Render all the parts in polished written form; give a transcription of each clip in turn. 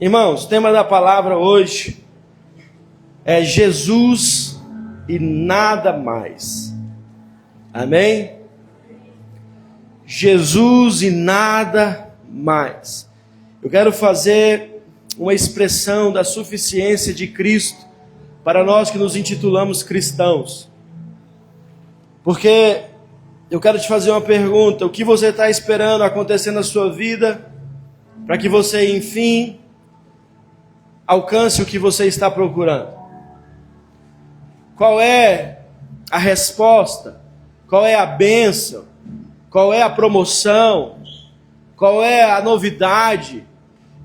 Irmãos, o tema da palavra hoje é Jesus e nada mais. Amém? Jesus e nada mais. Eu quero fazer uma expressão da suficiência de Cristo para nós que nos intitulamos cristãos. Porque eu quero te fazer uma pergunta: o que você está esperando acontecer na sua vida para que você, enfim, alcance o que você está procurando? Qual é a resposta? Qual é a bênção? Qual é a promoção? Qual é a novidade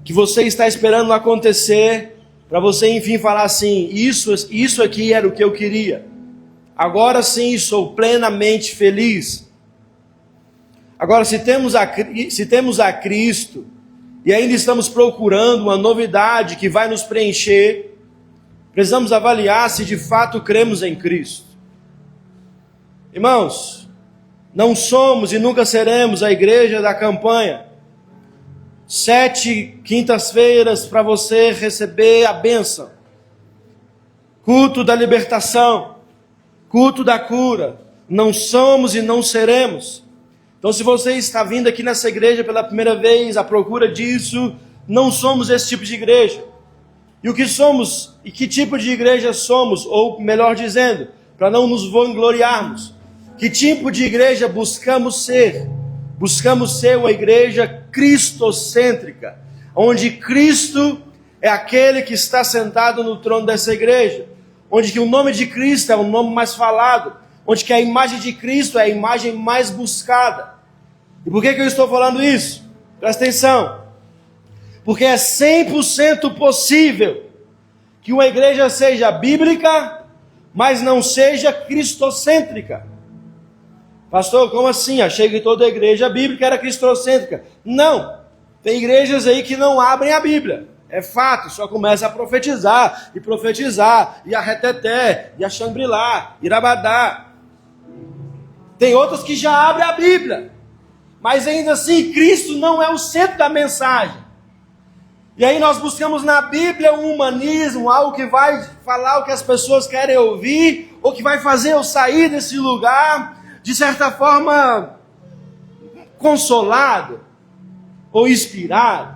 que você está esperando acontecer para você, enfim, falar assim: isso aqui era o que eu queria. Agora sim sou plenamente feliz. Agora, se temos a Cristo e ainda estamos procurando uma novidade que vai nos preencher, precisamos avaliar se de fato cremos em Cristo. Irmãos, não somos e nunca seremos a igreja da campanha. 7 quintas-feiras para você receber a bênção. Culto da libertação. Culto da cura. Não somos e não seremos. Então, se você está vindo aqui nessa igreja pela primeira vez à procura disso, não somos esse tipo de igreja. E o que somos e que tipo de igreja somos, ou melhor dizendo, para não nos vangloriarmos, que tipo de igreja buscamos ser? Buscamos ser uma igreja cristocêntrica, onde Cristo é aquele que está sentado no trono dessa igreja, onde que o nome de Cristo é o nome mais falado, onde que a imagem de Cristo é a imagem mais buscada. E por que eu estou falando isso? Presta atenção. Porque é 100% possível que uma igreja seja bíblica, mas não seja cristocêntrica. Pastor, como assim? Achei que toda igreja bíblica era cristocêntrica. Não. Tem igrejas aí que não abrem a Bíblia. É fato, só começa a profetizar, e a reteté, e a Xangri-Lá, Irabadá. Tem outras que já abrem a Bíblia, mas ainda assim Cristo não é o centro da mensagem. E aí nós buscamos na Bíblia um humanismo, algo que vai falar o que as pessoas querem ouvir, ou que vai fazer eu sair desse lugar, de certa forma, consolado, ou inspirado.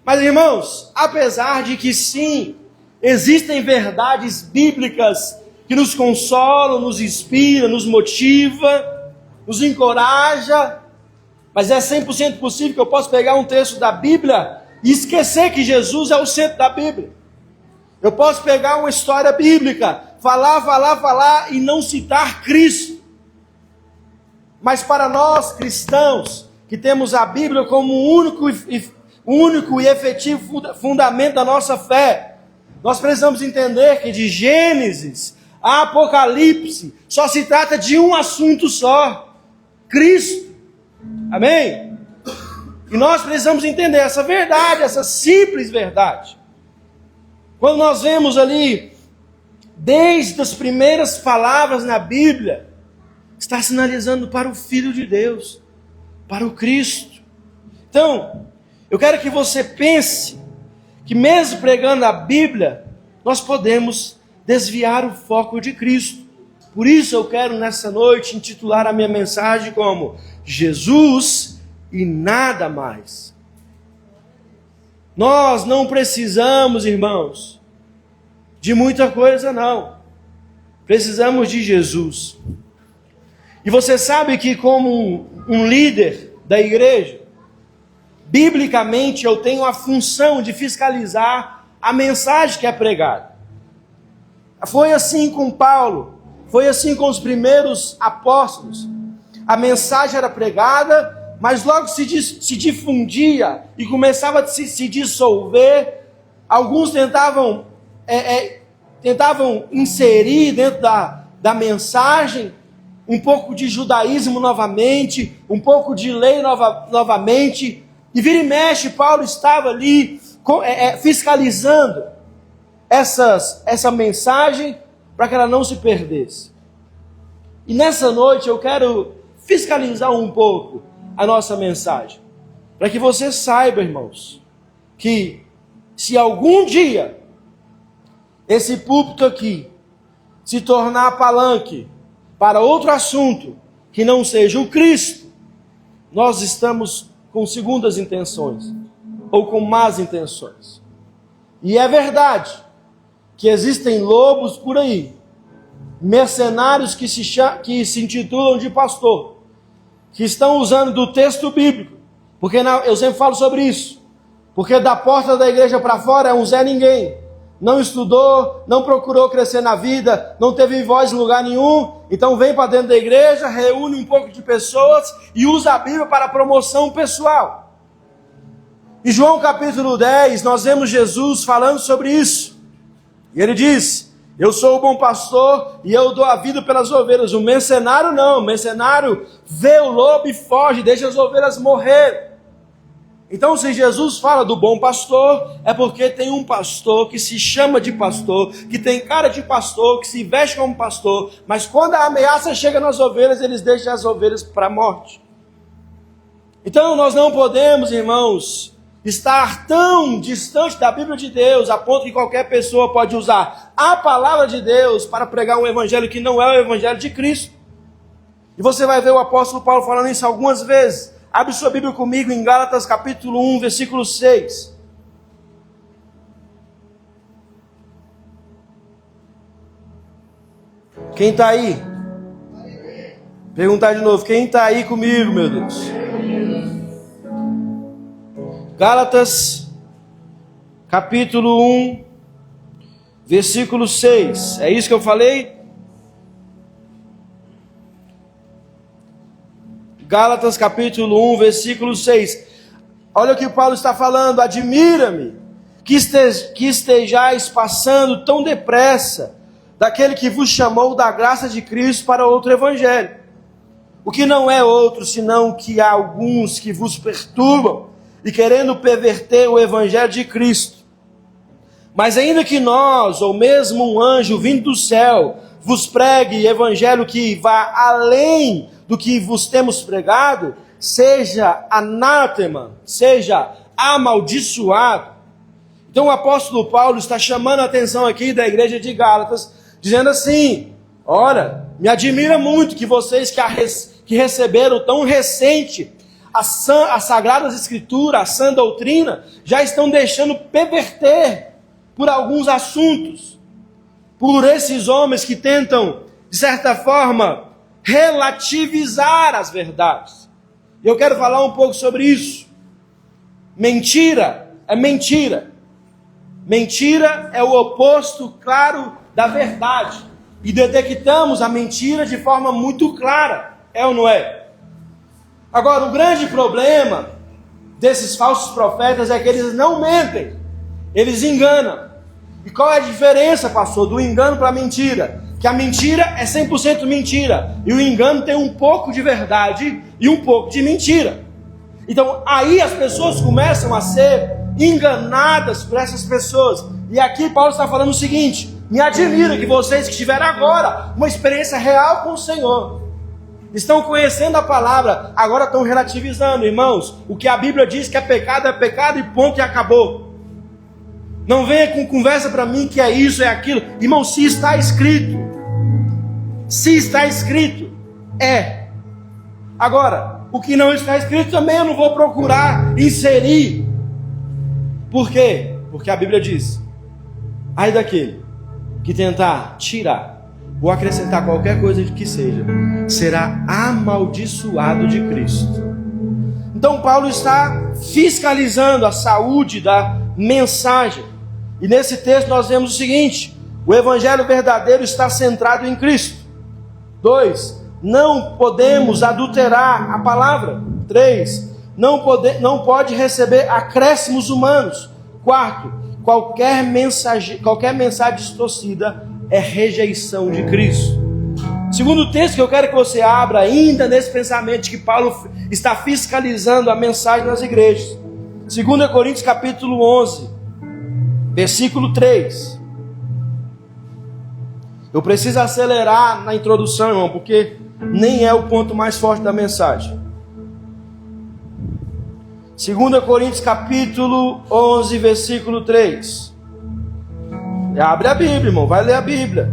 Mas, irmãos, apesar de que sim, existem verdades bíblicas que nos consolam, nos inspiram, nos motiva, nos encoraja, mas é 100% possível que eu possa pegar um texto da Bíblia e esquecer que Jesus é o centro da Bíblia. Eu posso pegar uma história bíblica, falar e não citar Cristo. Mas para nós cristãos, que temos a Bíblia como o único e efetivo fundamento da nossa fé, nós precisamos entender que de Gênesis a Apocalipse só se trata de um assunto só: Cristo. Amém? E nós precisamos entender essa verdade, essa simples verdade. Quando nós vemos ali, desde as primeiras palavras na Bíblia, está sinalizando para o Filho de Deus, para o Cristo. Então, eu quero que você pense que mesmo pregando a Bíblia, nós podemos desviar o foco de Cristo. Por isso eu quero nessa noite intitular a minha mensagem como Jesus e nada mais. Nós não precisamos, irmãos, de muita coisa não. Precisamos de Jesus. E você sabe que como um líder da igreja, biblicamente eu tenho a função de fiscalizar a mensagem que é pregada. Foi assim com Paulo, foi assim com os primeiros apóstolos. A mensagem era pregada, mas logo se difundia e começava a se dissolver. Alguns tentavam inserir dentro da mensagem um pouco de judaísmo novamente, um pouco de lei novamente. E vira e mexe, Paulo estava ali fiscalizando essa mensagem para que ela não se perdesse. E nessa noite eu quero fiscalizar um pouco a nossa mensagem, para que você saiba, irmãos, que se algum dia esse púlpito aqui se tornar palanque para outro assunto que não seja o Cristo, nós estamos com segundas intenções ou com más intenções. E é verdade que existem lobos por aí, mercenários que se intitulam de pastor, que estão usando do texto bíblico, porque eu sempre falo sobre isso, porque da porta da igreja para fora é um Zé Ninguém, não estudou, não procurou crescer na vida, não teve voz em lugar nenhum, então vem para dentro da igreja, reúne um pouco de pessoas e usa a Bíblia para promoção pessoal. Em João capítulo 10, nós vemos Jesus falando sobre isso, e ele diz: eu sou o bom pastor e eu dou a vida pelas ovelhas. O mercenário não, o mercenário vê o lobo e foge, deixa as ovelhas morrer. Então, se Jesus fala do bom pastor, é porque tem um pastor que se chama de pastor, que tem cara de pastor, que se veste como pastor, mas quando a ameaça chega nas ovelhas, eles deixam as ovelhas para a morte. Então, nós não podemos, irmãos, estar tão distante da Bíblia de Deus, a ponto que qualquer pessoa pode usar a palavra de Deus para pregar um evangelho que não é o evangelho de Cristo. E você vai ver o apóstolo Paulo falando isso algumas vezes. Abre sua Bíblia comigo em Gálatas capítulo 1, versículo 6. Quem está aí? Perguntar de novo, quem está aí comigo, meu Deus? Gálatas, capítulo 1, versículo 6. É isso que eu falei? Gálatas, capítulo 1, versículo 6. Olha o que Paulo está falando. Admira-me que estejais passando tão depressa daquele que vos chamou da graça de Cristo para outro evangelho. O que não é outro, senão que há alguns que vos perturbam, e querendo perverter o evangelho de Cristo. Mas ainda que nós, ou mesmo um anjo vindo do céu, vos pregue evangelho que vá além do que vos temos pregado, seja anátema, seja amaldiçoado. Então o apóstolo Paulo está chamando a atenção aqui da igreja de Gálatas, dizendo assim: ora, me admira muito que vocês que receberam tão recente as Sagradas Escrituras, a sã doutrina, já estão deixando perverter por alguns assuntos, por esses homens que tentam, de certa forma, relativizar as verdades. Eu quero falar um pouco sobre isso. Mentira é mentira. Mentira é o oposto claro da verdade. E detectamos a mentira de forma muito clara, é ou não é? Agora, o grande problema desses falsos profetas é que eles não mentem, eles enganam. E qual é a diferença, pastor, do engano para a mentira? Que a mentira é 100% mentira, e o engano tem um pouco de verdade e um pouco de mentira. Então, aí as pessoas começam a ser enganadas por essas pessoas. E aqui Paulo está falando o seguinte: me admira que vocês que tiveram agora uma experiência real com o Senhor, estão conhecendo a palavra, agora estão relativizando. Irmãos, o que a Bíblia diz que é pecado e ponto, e acabou. Não venha com conversa para mim que é isso, é aquilo. Irmão, se está escrito, é. Agora, o que não está escrito também eu não vou procurar inserir. Por quê? Porque a Bíblia diz: ai daquele que tentar tirar ou acrescentar qualquer coisa que seja, será amaldiçoado de Cristo. Então Paulo está fiscalizando a saúde da mensagem. E nesse texto nós vemos o seguinte: o evangelho verdadeiro está centrado em Cristo. 2. Não podemos adulterar a palavra. 3. Não pode receber acréscimos humanos. 4. Qualquer mensagem distorcida é rejeição de Cristo. Segundo texto que eu quero que você abra, ainda nesse pensamento que Paulo está fiscalizando a mensagem nas igrejas. 2 Coríntios capítulo 11, versículo 3. Eu preciso acelerar na introdução, irmão, porque nem é o ponto mais forte da mensagem. 2 Coríntios capítulo 11, versículo 3. Abre a Bíblia, irmão, vai ler a Bíblia.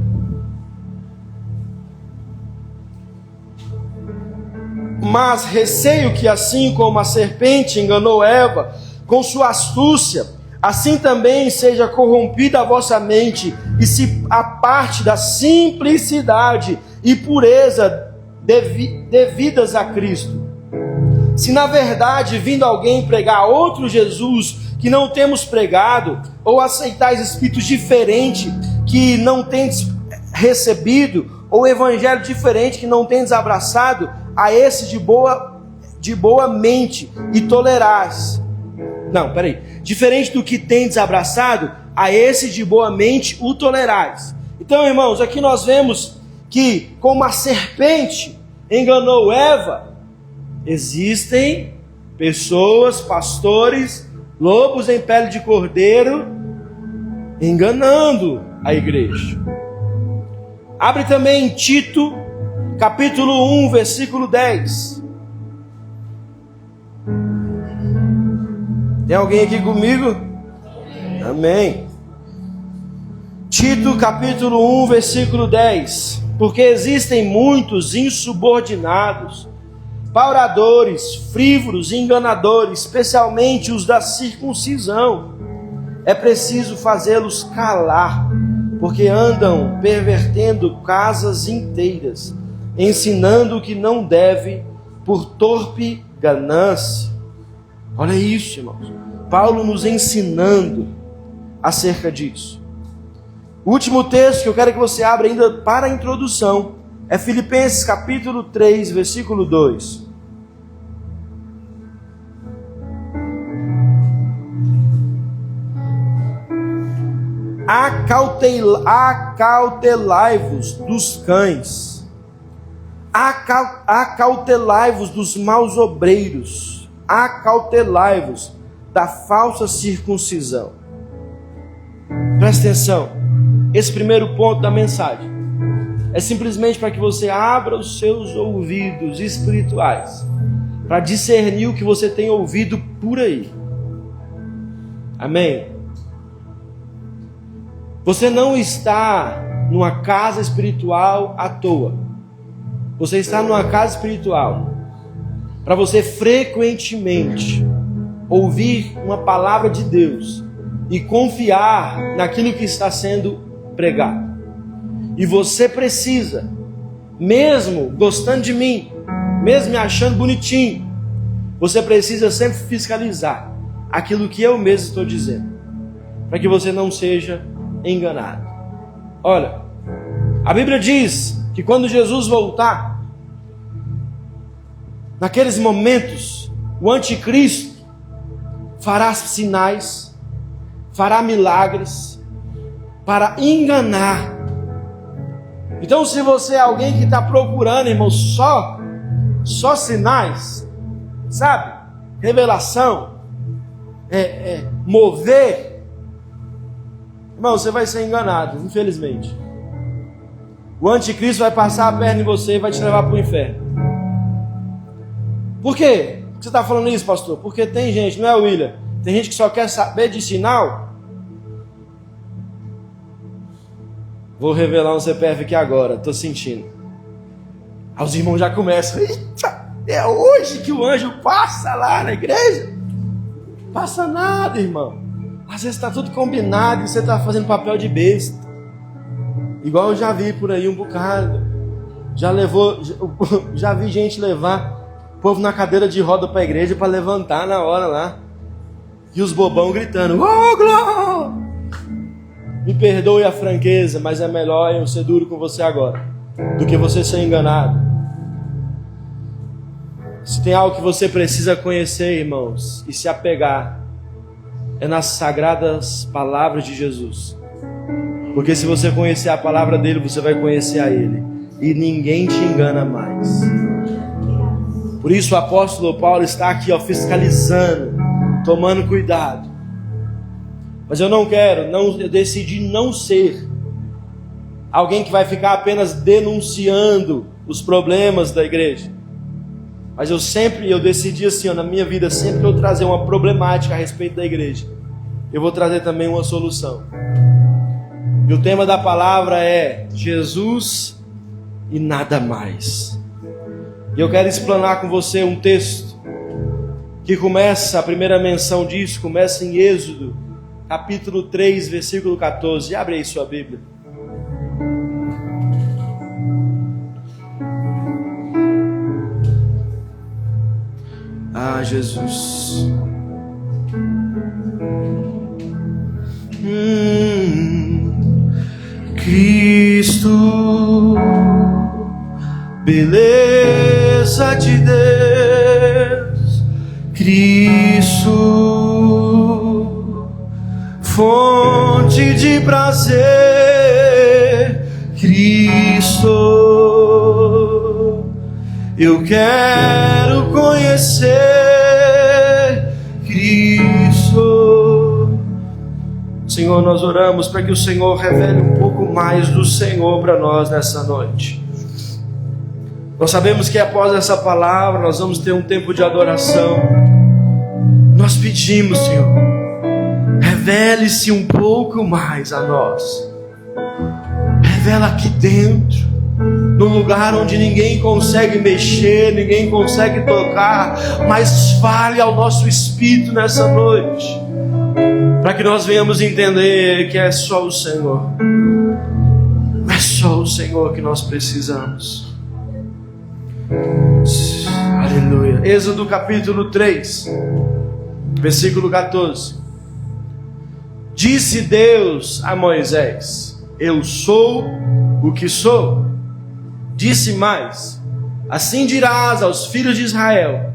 Mas receio que assim como a serpente enganou Eva com sua astúcia, assim também seja corrompida a vossa mente e se aparte da simplicidade e pureza devidas a Cristo. Se na verdade vindo alguém pregar outro Jesus que não temos pregado, ou aceitais espíritos diferentes que não tendes recebido, ou evangelho diferente que não tendes abraçado, a esse de boa mente e tolerais. Não, peraí. Diferente do que tendes abraçado, a esse de boa mente o tolerais. Então, irmãos, aqui nós vemos que como a serpente enganou Eva, existem pessoas, pastores, lobos em pele de cordeiro, enganando a igreja. Abre também em Tito, capítulo 1, versículo 10. Tem alguém aqui comigo? Amém. Tito, capítulo 1, versículo 10. Porque existem muitos insubordinados, pauradores, frívolos e enganadores, especialmente os da circuncisão. É preciso fazê-los calar, porque andam pervertendo casas inteiras, ensinando o que não deve, por torpe ganância. Olha isso, irmãos. Paulo nos ensinando acerca disso. O último texto que eu quero que você abra ainda para a introdução é Filipenses capítulo 3, versículo 2. Acautelai-vos dos cães, acautelai-vos dos maus obreiros, acautelai-vos da falsa circuncisão. Presta atenção, esse primeiro ponto da mensagem é simplesmente para que você abra os seus ouvidos espirituais para discernir o que você tem ouvido por aí. Amém? Você não está numa casa espiritual à toa. Você está numa casa espiritual para você frequentemente ouvir uma palavra de Deus e confiar naquilo que está sendo pregado. E você precisa, mesmo gostando de mim, mesmo me achando bonitinho, você precisa sempre fiscalizar aquilo que eu mesmo estou dizendo, para que você não seja enganado. Olha, a Bíblia diz que quando Jesus voltar, naqueles momentos, o anticristo fará sinais, fará milagres para enganar. Então, se você é alguém que está procurando, irmão, só sinais, sabe? Revelação, mover, irmão, você vai ser enganado, infelizmente. O anticristo vai passar a perna em você e vai te levar para o inferno. Por quê? Por que você está falando isso, pastor? Porque tem gente, não é, William? Tem gente que só quer saber de sinal. Vou revelar um CPF aqui agora, estou sentindo. Aí os irmãos já começam. Eita, é hoje que o anjo passa lá na igreja? Passa nada, irmão. Às vezes está tudo combinado e você está fazendo papel de besta. Igual eu já vi por aí um bocado. Já vi gente levar o povo na cadeira de roda para a igreja para levantar na hora lá. E os bobão gritando: "Oh, glória!" Me perdoe a franqueza, mas é melhor eu ser duro com você agora do que você ser enganado. Se tem algo que você precisa conhecer, irmãos, e se apegar, é nas sagradas palavras de Jesus. Porque se você conhecer a palavra dele, você vai conhecer a ele. E ninguém te engana mais. Por isso o apóstolo Paulo está aqui, fiscalizando, tomando cuidado. Mas eu eu decidi não ser alguém que vai ficar apenas denunciando os problemas da igreja. Mas eu decidi assim, na minha vida, sempre que eu trazer uma problemática a respeito da igreja, eu vou trazer também uma solução. E o tema da palavra é Jesus e nada mais. E eu quero explanar com você um texto que começa, a primeira menção disso, começa em Êxodo, capítulo 3, versículo 14. Abre aí sua Bíblia. Ah, Jesus. Cristo, beleza de Deus, Cristo, fonte de prazer, Cristo, eu quero conhecer Cristo. Senhor, nós oramos para que o Senhor revele um pouco mais do Senhor para nós nessa noite. Nós sabemos que após essa palavra nós vamos ter um tempo de adoração. Nós pedimos, Senhor, revele-se um pouco mais a nós. Revela aqui dentro, no lugar onde ninguém consegue mexer, ninguém consegue tocar, mas fale ao nosso espírito nessa noite, para que nós venhamos entender que é só o Senhor. É só o Senhor que nós precisamos. Aleluia. Êxodo capítulo 3, versículo 14. Disse Deus a Moisés: eu sou o que sou. Disse mais: assim dirás aos filhos de Israel: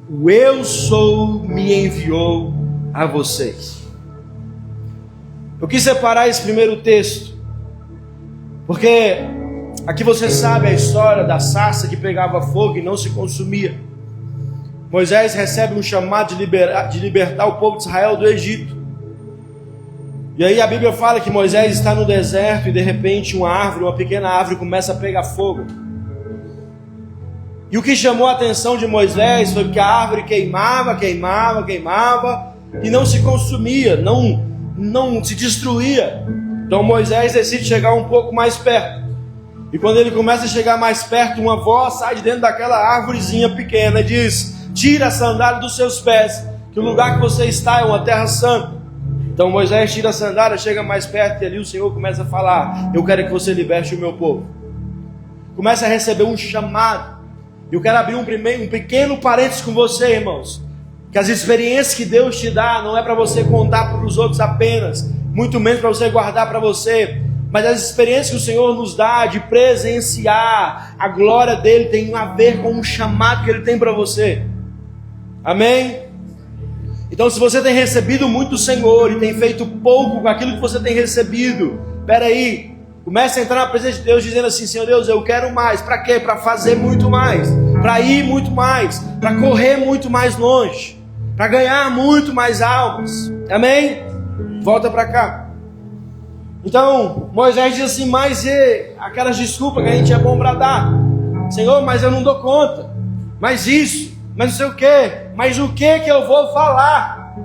o eu sou me enviou a vocês. Eu quis separar esse primeiro texto porque aqui você sabe a história da sarça que pegava fogo e não se consumia. Moisés recebe um chamado de libertar o povo de Israel do Egito. E aí a Bíblia fala que Moisés está no deserto e de repente uma pequena árvore começa a pegar fogo. E o que chamou a atenção de Moisés foi que a árvore queimava e não se consumia, não se destruía. Então Moisés decide chegar um pouco mais perto. E quando ele começa a chegar mais perto, uma voz sai de dentro daquela árvorezinha pequena e diz: tira a sandália dos seus pés, que o lugar que você está é uma terra santa. Então Moisés tira a sandália, chega mais perto e ali o Senhor começa a falar: eu quero que você liberte o meu povo. Começa a receber um chamado. Eu quero abrir um pequeno parênteses com você, irmãos, que as experiências que Deus te dá não é para você contar para os outros apenas, muito menos para você guardar para você, mas as experiências que o Senhor nos dá de presenciar a glória dele tem a ver com um chamado que ele tem para você. Amém? Então, se você tem recebido muito do Senhor e tem feito pouco com aquilo que você tem recebido, peraí, comece a entrar na presença de Deus dizendo assim: Senhor Deus, eu quero mais. Para quê? Para fazer muito mais, para ir muito mais, para correr muito mais longe, para ganhar muito mais almas. Amém? Volta para cá. Então, Moisés diz assim: mas aquelas desculpas que a gente é bom para dar. Senhor, mas eu não dou conta. Mas isso, mas não sei o que. Mas o que eu vou falar?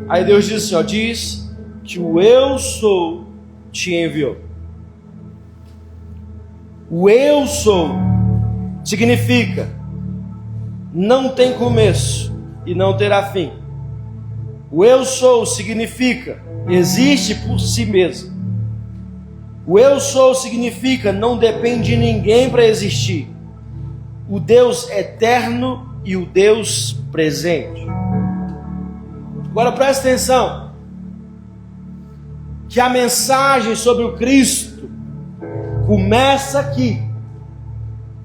Aí Deus diz assim, diz que o eu sou te enviou. O eu sou significa não tem começo e não terá fim. O eu sou significa existe por si mesmo. O eu sou significa não depende de ninguém para existir. O Deus eterno e o Deus presente. Agora presta atenção, que a mensagem sobre o Cristo começa aqui.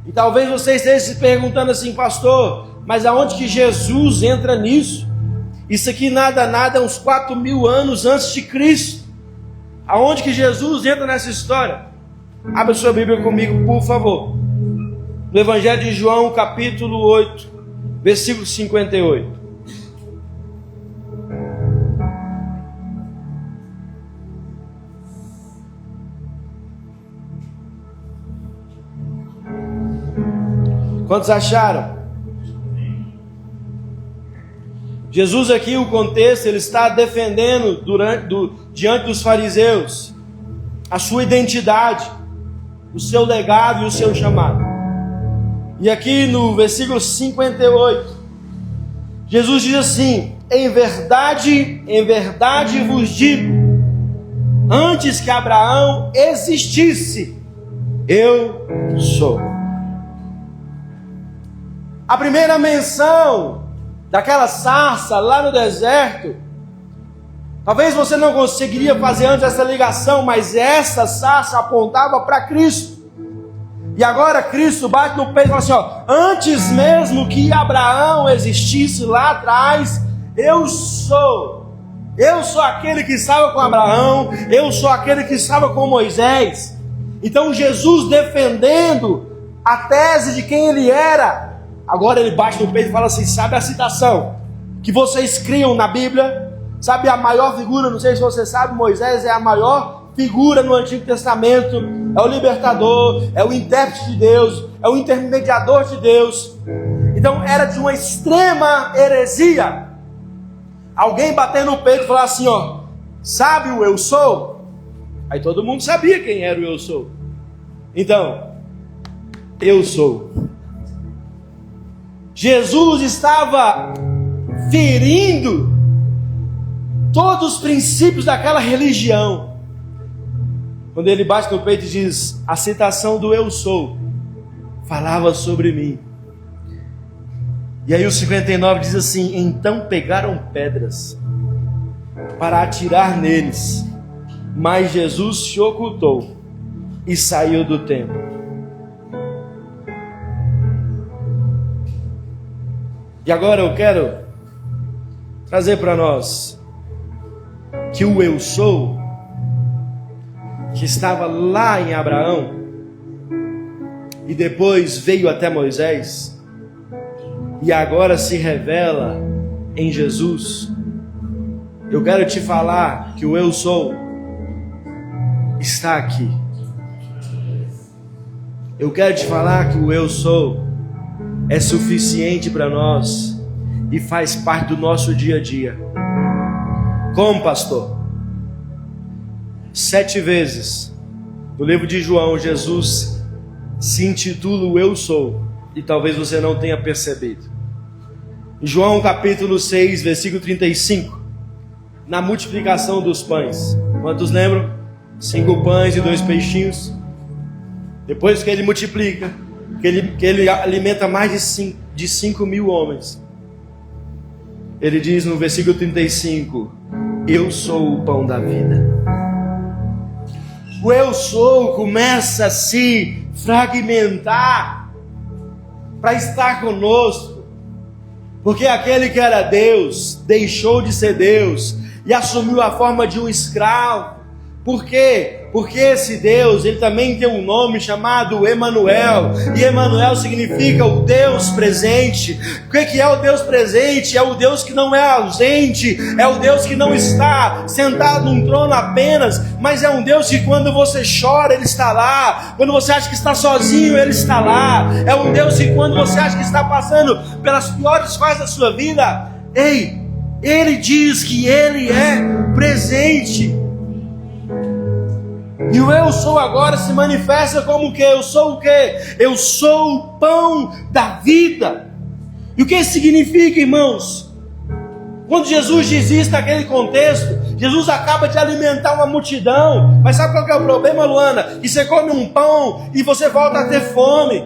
E talvez você esteja se perguntando assim: pastor, mas aonde que Jesus entra nisso? Isso aqui nada é uns 4.000 anos antes de Cristo. Aonde que Jesus entra nessa história? Abra sua Bíblia comigo, por favor. No Evangelho de João, capítulo 8, versículo 58. Quantos acharam? Jesus aqui, o contexto, ele está defendendo diante dos fariseus a sua identidade, o seu legado e o seu chamado. E aqui no versículo 58, Jesus diz assim: em verdade vos digo, antes que Abraão existisse, eu sou. A primeira menção daquela sarça lá no deserto, talvez você não conseguiria fazer antes essa ligação, mas essa sarça apontava para Cristo. E agora Cristo bate no peito e fala assim, ó, antes mesmo que Abraão existisse lá atrás, eu sou aquele que estava com Abraão, eu sou aquele que estava com Moisés. Então Jesus, defendendo a tese de quem ele era, agora ele bate no peito e fala assim, sabe a citação que vocês criam na Bíblia? Sabe a maior figura, não sei se você sabe, Moisés é a maior figura no Antigo Testamento, é o libertador, é o intérprete de Deus, é o intermediador de Deus. Então era de uma extrema heresia alguém bater no peito e falar assim, ó, sabe o eu sou? Aí todo mundo sabia quem era o eu sou. Então, eu sou. Jesus estava ferindo todos os princípios daquela religião. Quando ele bate no peito e diz, a citação do eu sou falava sobre mim. E aí o 59 diz assim, então pegaram pedras para atirar neles, mas Jesus se ocultou e saiu do templo. E agora eu quero trazer para nós que o eu sou, que estava lá em Abraão e depois veio até Moisés e agora se revela em Jesus. Eu quero te falar que o eu sou está aqui. Eu quero te falar que o eu sou é suficiente para nós e faz parte do nosso dia a dia. Como, pastor? 7 vezes no livro de João, Jesus se intitula o eu sou, e talvez você não tenha percebido. Em João capítulo 6, versículo 35, na multiplicação dos pães, quantos lembram? 5 pães e 2 peixinhos. Depois que ele multiplica, que ele alimenta mais de 5.000 homens, ele diz no versículo 35, eu sou o pão da vida. O eu sou começa a se fragmentar para estar conosco, porque aquele que era Deus deixou de ser Deus e assumiu a forma de um escravo. Por quê? Porque esse Deus, ele também tem um nome chamado Emanuel, e Emanuel significa o Deus presente. O que é o Deus presente? É o Deus que não é ausente, é o Deus que não está sentado num trono apenas, mas é um Deus que quando você chora, ele está lá, quando você acha que está sozinho, ele está lá, é um Deus que quando você acha que está passando pelas piores fases da sua vida, ele diz que ele é presente. E o eu sou agora se manifesta como o quê? Eu sou o quê? Eu sou o pão da vida. E o que isso significa, irmãos? Quando Jesus diz isso naquele contexto, Jesus acaba de alimentar uma multidão. Mas sabe qual que é o problema, Luana? Que você come um pão e você volta a ter fome.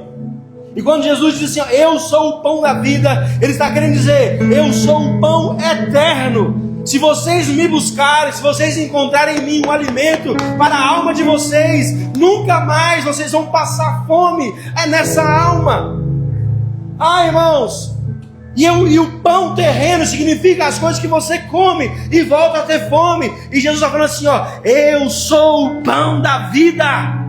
E quando Jesus diz assim, eu sou o pão da vida, ele está querendo dizer, eu sou o pão eterno. Se vocês me buscarem, se vocês encontrarem em mim um alimento para a alma de vocês, nunca mais vocês vão passar fome, é nessa alma. Irmãos, e o pão terreno significa as coisas que você come e volta a ter fome. E Jesus está falando assim, eu sou o pão da vida.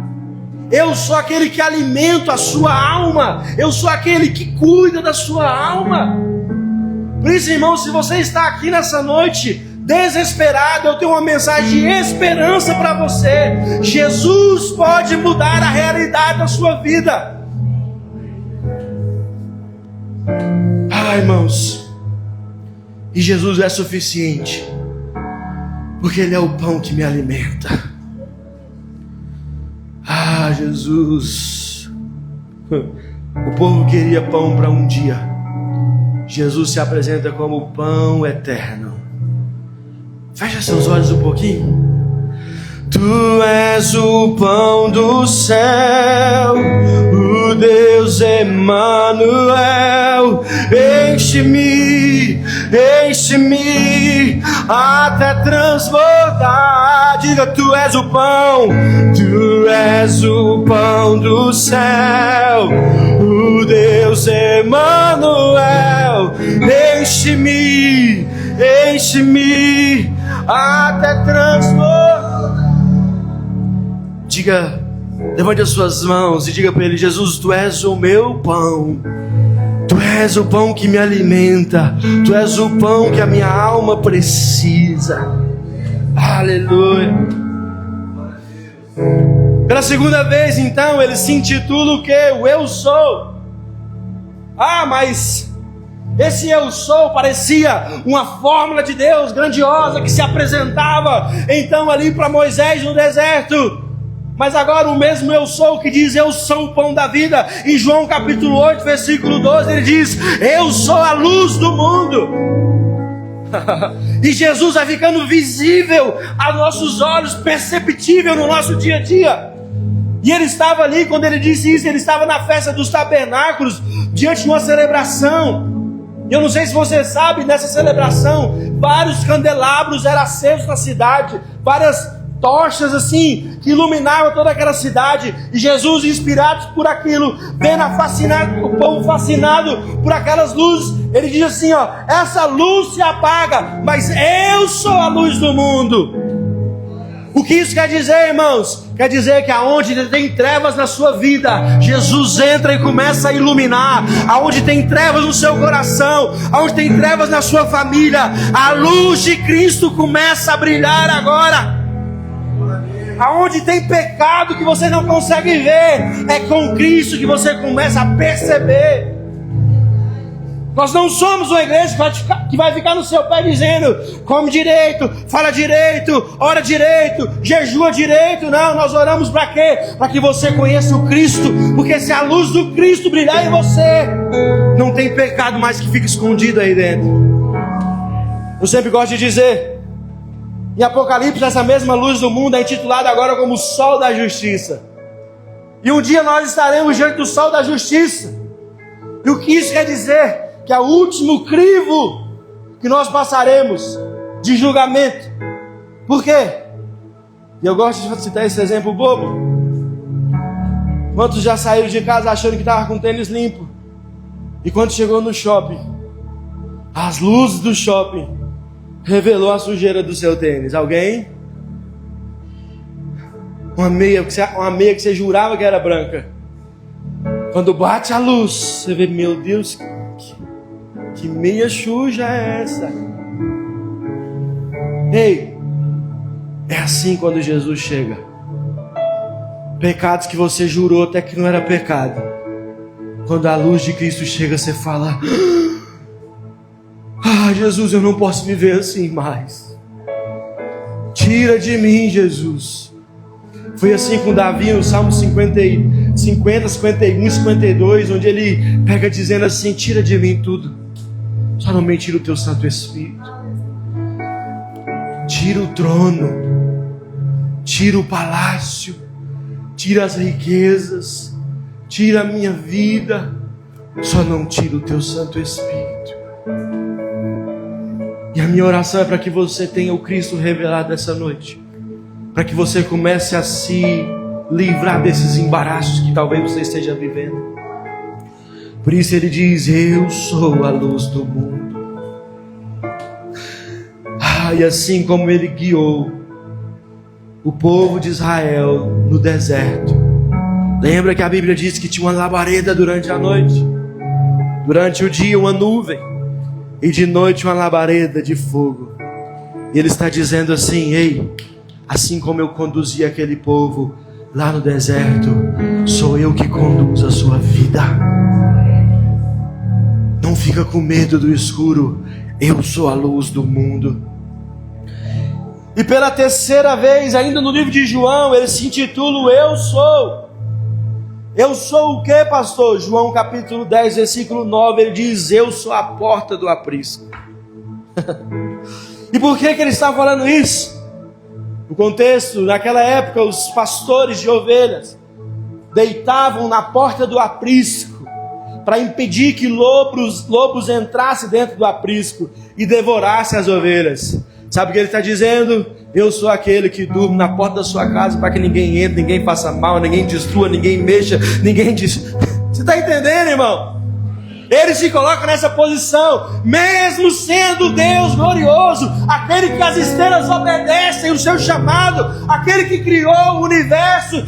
Eu sou aquele que alimenta a sua alma. Eu sou aquele que cuida da sua alma. Por isso, irmão, se você está aqui nessa noite desesperado, eu tenho uma mensagem de esperança para você. Jesus pode mudar a realidade da sua vida. Irmãos, E Jesus é suficiente, porque Ele é o pão que me alimenta. Ah, Jesus. O povo queria pão para um dia. Jesus se apresenta como pão eterno. Fecha seus olhos um pouquinho. Tu és o pão do céu, o Deus Emanuel. Enche-me, enche-me até transbordar. Diga, tu és o pão do céu, o Deus Emanuel. Enche-me, enche-me até transbordar. Diga, levante as suas mãos e diga para Ele: Jesus, Tu és o meu pão. Tu és o pão que me alimenta. Tu és o pão que a minha alma precisa. Aleluia. Pela segunda vez, então, ele se intitula o quê? O Eu Sou. Ah, mas esse Eu Sou parecia uma fórmula de Deus grandiosa que se apresentava então ali para Moisés no deserto. Mas agora o mesmo Eu Sou que diz: eu sou o pão da vida. Em João capítulo 8, versículo 12, ele diz: eu sou a luz do mundo. E Jesus vai ficando visível a nossos olhos, perceptível no nosso dia a dia. E ele estava ali, quando ele disse isso, ele estava na festa dos tabernáculos, diante de uma celebração. E eu não sei se você sabe, nessa celebração, vários candelabros eram acesos na cidade, várias tochas assim, que iluminavam toda aquela cidade. E Jesus, inspirado por aquilo, vendo o povo fascinado por aquelas luzes, ele diz assim, ó: essa luz se apaga, mas eu sou a luz do mundo. O que isso quer dizer, irmãos? Quer dizer que aonde tem trevas na sua vida, Jesus entra e começa a iluminar. Aonde tem trevas no seu coração, aonde tem trevas na sua família, a luz de Cristo começa a brilhar agora. Aonde tem pecado que você não consegue ver, é com Cristo que você começa a perceber. Nós não somos uma igreja que vai ficar no seu pé dizendo: come direito, fala direito, ora direito, jejua direito. Não, nós oramos para quê? Para que você conheça o Cristo. Porque se a luz do Cristo brilhar em você, não tem pecado mais que fica escondido aí dentro. Eu sempre gosto de dizer, em Apocalipse, essa mesma luz do mundo é intitulada agora como o sol da justiça. E um dia nós estaremos diante do sol da justiça. E o que isso quer dizer? Que é o último crivo que nós passaremos de julgamento. Por quê? E eu gosto de citar esse exemplo bobo. Quantos já saíram de casa achando que estava com tênis limpo? E quando chegou no shopping, as luzes do shopping revelou a sujeira do seu tênis. Alguém? Uma meia que você jurava que era branca. Quando bate a luz, você vê: meu Deus, que meia suja é essa? Ei, é assim quando Jesus chega. Pecados que você jurou até que não era pecado, quando a luz de Cristo chega, você fala: ah, Jesus, eu não posso viver assim mais. Tira de mim, Jesus. Foi assim com Davi no Salmo 50, 51 e 52, onde ele pega dizendo assim: tira de mim tudo, só não me tira o teu Santo Espírito. Tira o trono, tira o palácio, tira as riquezas, tira a minha vida, só não tira o teu Santo Espírito. E a minha oração é para que você tenha o Cristo revelado essa noite, para que você comece a se livrar desses embaraços que talvez você esteja vivendo. Por isso ele diz: eu sou a luz do mundo. E assim como ele guiou o povo de Israel no deserto. Lembra que a Bíblia diz que tinha uma labareda durante a noite? Durante o dia uma nuvem, e de noite uma labareda de fogo. E ele está dizendo assim: ei, assim como eu conduzi aquele povo lá no deserto, sou eu que conduzo a sua vida. Não fica com medo do escuro, Eu sou a luz do mundo. E pela terceira vez, ainda no livro de João, ele se intitula o Eu Sou. Eu sou o que, pastor? João capítulo 10, versículo 9, ele diz: eu sou a porta do aprisco. E por que ele está falando isso? No contexto, naquela época, os pastores de ovelhas deitavam na porta do aprisco para impedir que lobos entrassem dentro do aprisco e devorassem as ovelhas. Sabe o que ele está dizendo? Eu sou aquele que durmo na porta da sua casa para que ninguém entre, ninguém faça mal, ninguém destrua, ninguém mexa, ninguém diz. Você está entendendo, irmão? Ele se coloca nessa posição, mesmo sendo Deus glorioso, aquele que as estrelas obedecem o seu chamado, aquele que criou o universo.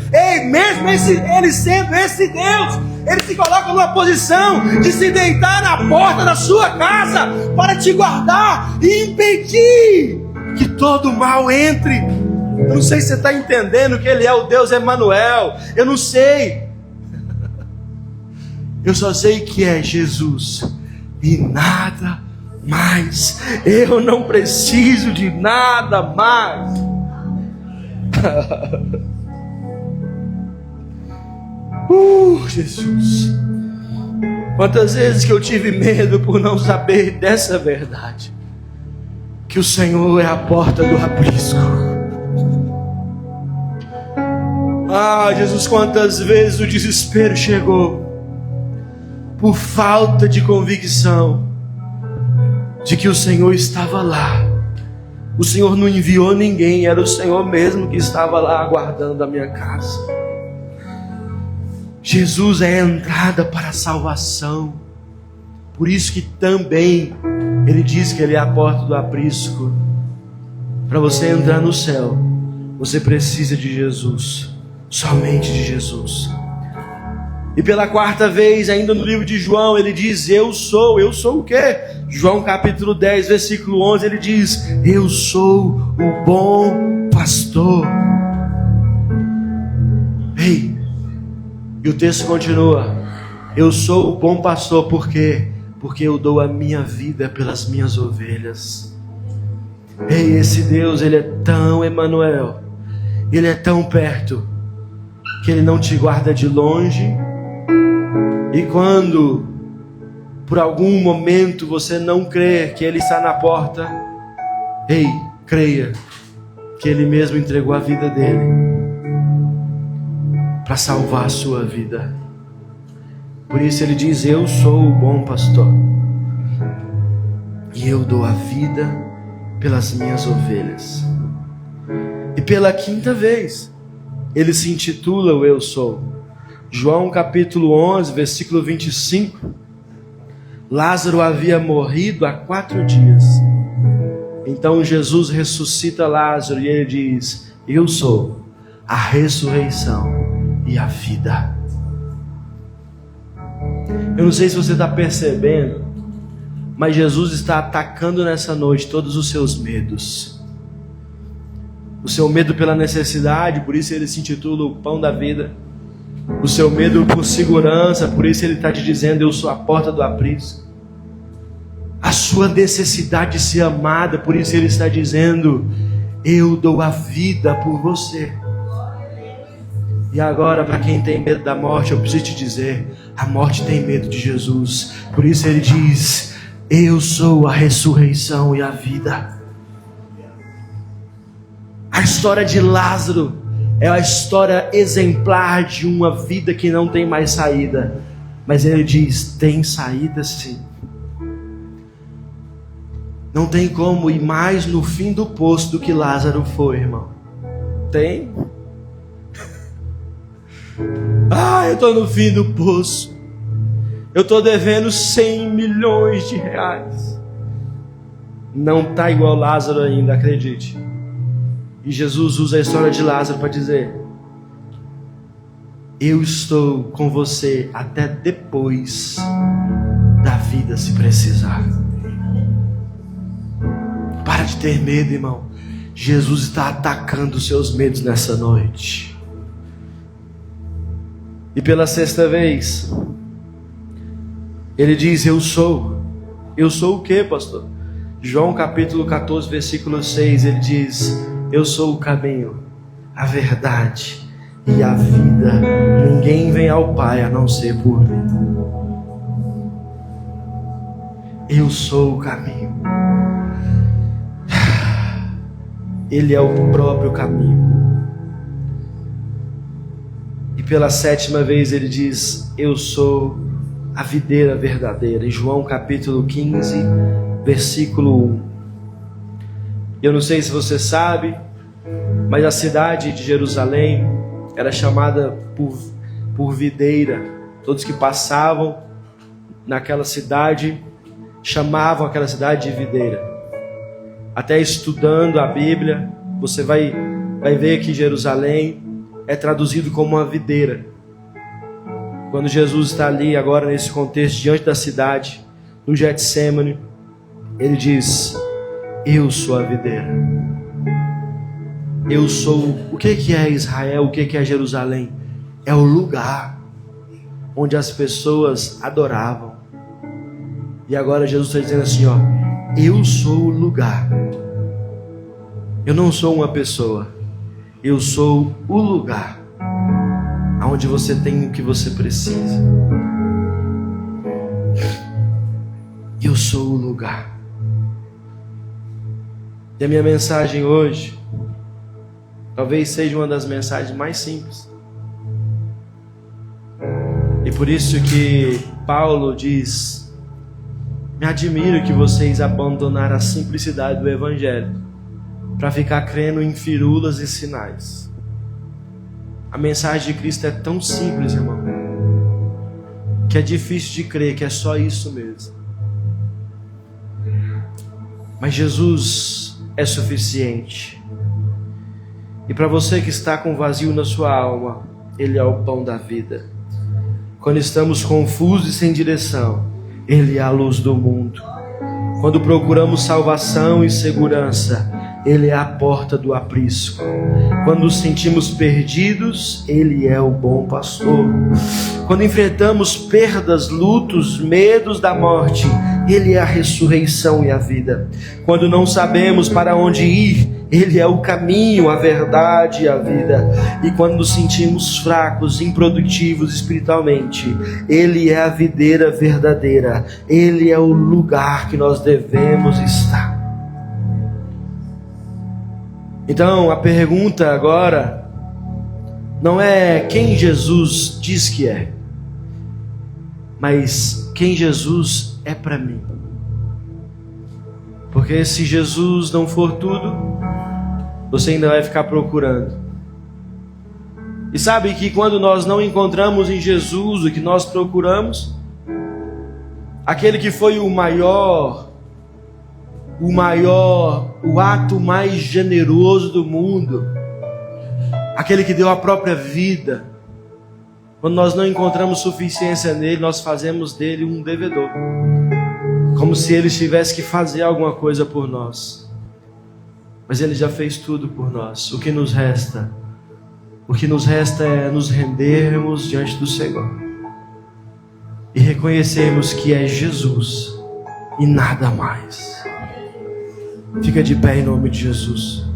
Mesmo ele sendo esse Deus, ele se coloca numa posição de se deitar na porta da sua casa para te guardar e impedir que todo mal entre. Eu não sei se você está entendendo que ele é o Deus Emanuel. Eu não sei. Eu só sei que é Jesus e nada mais. Eu não preciso de nada mais. Jesus. Quantas vezes que eu tive medo por não saber dessa verdade, que o Senhor é a porta do aprisco. Jesus, quantas vezes o desespero chegou por falta de convicção de que o Senhor estava lá. O Senhor não enviou ninguém, era o Senhor mesmo que estava lá aguardando a minha casa. Jesus é a entrada para a salvação. Por isso que também ele diz que ele é a porta do aprisco. Para você entrar no céu, você precisa de Jesus, somente de Jesus. E pela quarta vez, ainda no livro de João, ele diz: eu sou o quê? João capítulo 10, versículo 11, ele diz: eu sou o bom pastor. E o texto continua: eu sou o bom pastor, por quê? Porque eu dou a minha vida pelas minhas ovelhas. Esse Deus, ele é tão Emanuel, ele é tão perto, que ele não te guarda de longe. E quando por algum momento você não crer que ele está na porta, creia que ele mesmo entregou a vida dele para salvar a sua vida. Por isso ele diz: eu sou o bom pastor e eu dou a vida pelas minhas ovelhas. E pela quinta vez ele se intitula o Eu Sou. João capítulo 11, versículo 25. Lázaro havia morrido há 4 dias. Então Jesus ressuscita Lázaro e ele diz: eu sou a ressurreição e a vida. Eu não sei se você está percebendo, mas Jesus está atacando nessa noite todos os seus medos. O seu medo pela necessidade, por isso ele se intitula o pão da vida. O seu medo por segurança, por isso ele está te dizendo: eu sou a porta do aprisco. A sua necessidade de ser amada, por isso ele está dizendo: eu dou a vida por você. E agora, para quem tem medo da morte, eu preciso te dizer: a morte tem medo de Jesus. Por isso ele diz: eu sou a ressurreição e a vida. A história de Lázaro é a história exemplar de uma vida que não tem mais saída. Mas ele diz: tem saída sim. Não tem como ir mais no fim do poço do que Lázaro foi, irmão. Tem? Eu estou no fim do poço. Eu estou devendo 100 milhões de reais. Não está igual Lázaro ainda, acredite. E Jesus usa a história de Lázaro para dizer: eu estou com você até depois da vida, se precisar. Para de ter medo, irmão. Jesus está atacando os seus medos nessa noite. E pela sexta vez, ele diz: eu sou. Eu sou o quê, pastor? João capítulo 14, versículo 6, ele diz: eu sou o caminho, a verdade e a vida. Ninguém vem ao Pai a não ser por mim. Eu sou o caminho. Ele é o próprio caminho. E pela 7ª vez ele diz: eu sou a videira verdadeira. Em João capítulo 15, versículo 1. Eu não sei se você sabe, mas a cidade de Jerusalém era chamada por videira. Todos que passavam naquela cidade chamavam aquela cidade de videira. Até estudando a Bíblia, você vai ver que Jerusalém é traduzido como uma videira. Quando Jesus está ali agora nesse contexto, diante da cidade, no Getsêmani, ele diz: eu sou a videira. Eu sou... O que é Israel? O que é Jerusalém? É o lugar onde as pessoas adoravam. E agora Jesus está dizendo assim, ó: eu sou o lugar. Eu não sou uma pessoa. Eu sou o lugar onde você tem o que você precisa. Eu sou o lugar. E a minha mensagem hoje talvez seja uma das mensagens mais simples. E por isso que Paulo diz: me admiro que vocês abandonaram a simplicidade do Evangelho para ficar crendo em firulas e sinais. A mensagem de Cristo é tão simples, irmão, que é difícil de crer que é só isso mesmo. Mas Jesus é suficiente. E para você que está com vazio na sua alma, Ele é o pão da vida. Quando estamos confusos e sem direção, Ele é a luz do mundo. Quando procuramos salvação e segurança, Ele é a porta do aprisco. Quando nos sentimos perdidos, Ele é o bom pastor. Quando enfrentamos perdas, lutos, medos da morte, Ele é a ressurreição e a vida. Quando não sabemos para onde ir, Ele é o caminho, a verdade e a vida. E quando nos sentimos fracos, improdutivos espiritualmente, Ele é a videira verdadeira. Ele é o lugar que nós devemos estar. Então, a pergunta agora não é quem Jesus diz que é, mas quem Jesus é para mim. Porque se Jesus não for tudo, você ainda vai ficar procurando. E sabe que quando nós não encontramos em Jesus o que nós procuramos, aquele que foi o ato mais generoso do mundo, aquele que deu a própria vida, quando nós não encontramos suficiência nele, nós fazemos dele um devedor, como se ele tivesse que fazer alguma coisa por nós. Mas ele já fez tudo por nós. O que nos resta é nos rendermos diante do Senhor e reconhecermos que é Jesus e nada mais. Fica de pé em nome de Jesus.